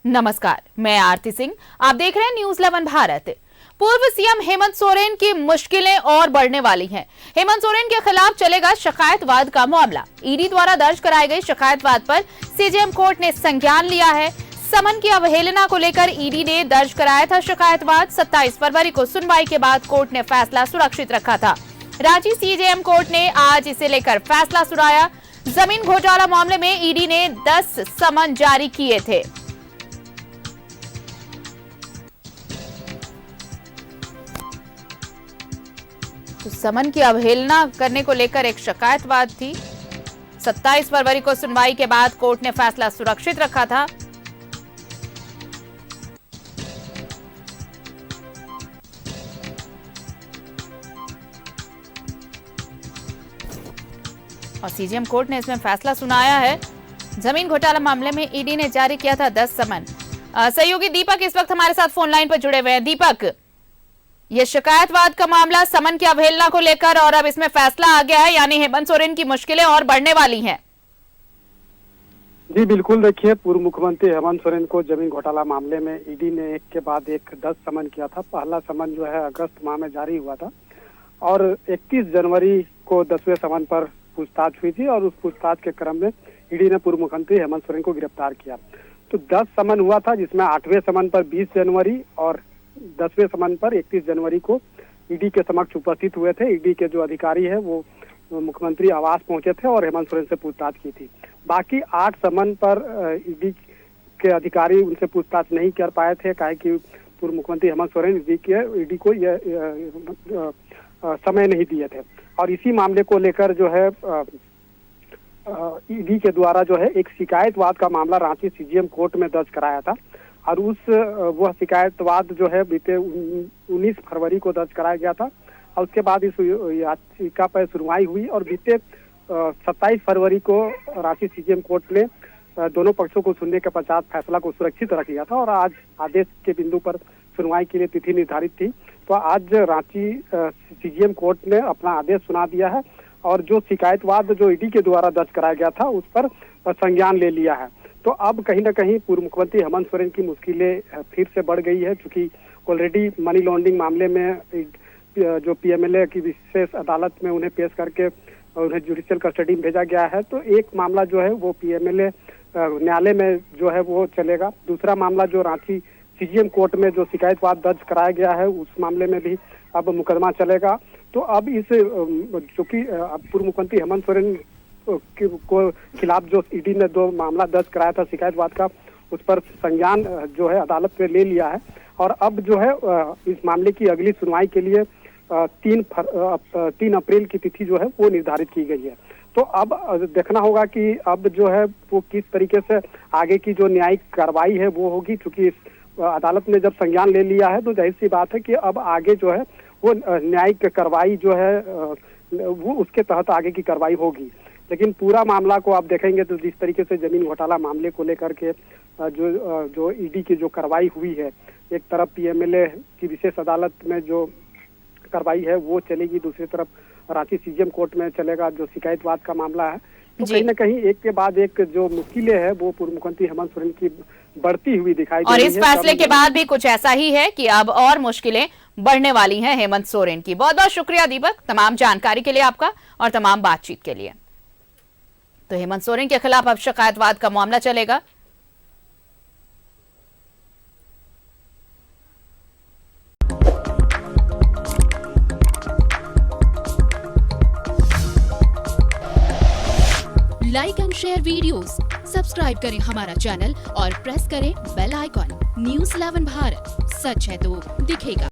नमस्कार, मैं आरती सिंह। आप देख रहे हैं न्यूज 11 भारत। पूर्व सीएम हेमंत सोरेन की मुश्किलें और बढ़ने वाली हैं। हेमंत सोरेन के खिलाफ चलेगा शिकायतवाद का मामला। ईडी द्वारा दर्ज कराई गई शिकायतवाद पर सीजेएम कोर्ट ने संज्ञान लिया है। समन की अवहेलना को लेकर ईडी ने दर्ज कराया था शिकायतवाद। 27 फरवरी को सुनवाई के बाद कोर्ट ने फैसला सुरक्षित रखा था। रांची सीजेएम कोर्ट ने आज इसे लेकर फैसला सुनाया। जमीन घोटाला मामले में ईडी ने 10 समन जारी किए थे। तो समन की अवहेलना करने को लेकर एक शिकायतवाद थी। 27 फरवरी को सुनवाई के बाद कोर्ट ने फैसला सुरक्षित रखा था। और सीजेएम कोर्ट ने इसमें फैसला सुनाया है। जमीन घोटाला मामले में ईडी ने जारी किया था 10 समन। सहयोगी दीपक इस वक्त हमारे साथ फोन लाइन पर जुड़े हुए हैं। दीपक, ये शिकायतवाद का मामला समन की अवहेलना को लेकर और अब इसमें फैसला आ गया है, यानी हेमंत सोरेन की मुश्किलें और बढ़ने वाली हैं। जी बिल्कुल, देखिए, पूर्व मुख्यमंत्री हेमंत सोरेन को जमीन घोटाला मामले में ईडी ने एक के बाद एक 10 समन किया था। पहला समन जो है अगस्त माह में जारी हुआ था और 31 जनवरी को 10वें समन पर पूछताछ हुई थी और उस पूछताछ के क्रम में ईडी ने पूर्व मुख्यमंत्री हेमंत सोरेन को गिरफ्तार किया। तो 10 समन हुआ था, जिसमें 8वें समन पर 20 जनवरी और 10वें समन पर 31 जनवरी को ईडी के समक्ष उपस्थित हुए थे। ईडी के जो अधिकारी है वो मुख्यमंत्री आवास पहुंचे थे और हेमंत सोरेन से पूछताछ की थी। बाकी 8 समन पर ईडी के अधिकारी उनसे पूछताछ नहीं कर पाए थे, काहे कि पूर्व मुख्यमंत्री हेमंत सोरेन ईडी को यह समय नहीं दिए थे। और इसी मामले को लेकर जो है ईडी के द्वारा जो है एक शिकायतवाद का मामला रांची सीजेएम कोर्ट में दर्ज कराया था और वह शिकायतवाद जो है बीते 19 फरवरी को दर्ज कराया गया था और उसके बाद इस याचिका पर सुनवाई हुई और बीते 27 फरवरी को रांची सीजेएम कोर्ट ने दोनों पक्षों को सुनने के पश्चात फैसला को सुरक्षित रख लिया था और आज आदेश के बिंदु पर सुनवाई के लिए तिथि निर्धारित थी। तो आज रांची सीजेएम कोर्ट ने अपना आदेश सुना दिया है और जो शिकायतवाद जो ईडी के द्वारा दर्ज कराया गया था उस पर संज्ञान ले लिया है। तो अब कहीं ना कहीं पूर्व मुख्यमंत्री हेमंत सोरेन की मुश्किलें फिर से बढ़ गई है, क्योंकि ऑलरेडी मनी लॉन्ड्रिंग मामले में जो पीएमएलए की विशेष अदालत में उन्हें पेश करके उन्हें जुडिशियल कस्टडी में भेजा गया है। तो एक मामला जो है वो पीएमएलए न्यायालय में जो है वो चलेगा। दूसरा मामला जो रांची सीजेएम कोर्ट में जो शिकायतवाद दर्ज कराया गया है उस मामले में भी अब मुकदमा चलेगा। तो अब इस चूंकि पूर्व मुख्यमंत्री हेमंत सोरेन को खिलाफ जो ईडी ने 2 मामला दर्ज कराया था शिकायतवाद का, उस पर संज्ञान जो है अदालत ने ले लिया है और अब जो है इस मामले की अगली सुनवाई के लिए 3 अप्रैल की तिथि जो है वो निर्धारित की गई है। तो अब देखना होगा कि अब जो है वो किस तरीके से आगे की जो न्यायिक कार्रवाई है वो होगी, क्योंकि अदालत ने जब संज्ञान ले लिया है तो जाहिर सी बात है कि अब आगे जो है वो न्यायिक कार्रवाई जो है वो उसके तहत आगे की कार्रवाई होगी। लेकिन पूरा मामला को आप देखेंगे तो जिस तरीके से जमीन घोटाला मामले को लेकर के जो ईडी की जो कार्रवाई हुई है, एक तरफ पीएमएलए की विशेष अदालत में जो कार्रवाई है वो चलेगी, दूसरी तरफ रांची सीजेएम कोर्ट में चलेगा जो शिकायतवाद का मामला है। तो कहीं न कहीं एक के बाद एक जो मुश्किलें है वो पूर्व मुख्यमंत्री हेमंत सोरेन की बढ़ती हुई दिखाई दे रही है। और इस फैसले के बाद भी कुछ ऐसा ही है कि अब और मुश्किलें बढ़ने वाली हैं हेमंत सोरेन की। बहुत बहुत शुक्रिया दीपक, तमाम जानकारी के लिए आपका और तमाम बातचीत के लिए। तो हेमंत सोरेन के खिलाफ अब शिकायतवाद का मामला चलेगा। Like and share videos, subscribe करें हमारा चैनल और प्रेस करें बेल आइकॉन। न्यूज़ 11 भारत, सच है तो दिखेगा।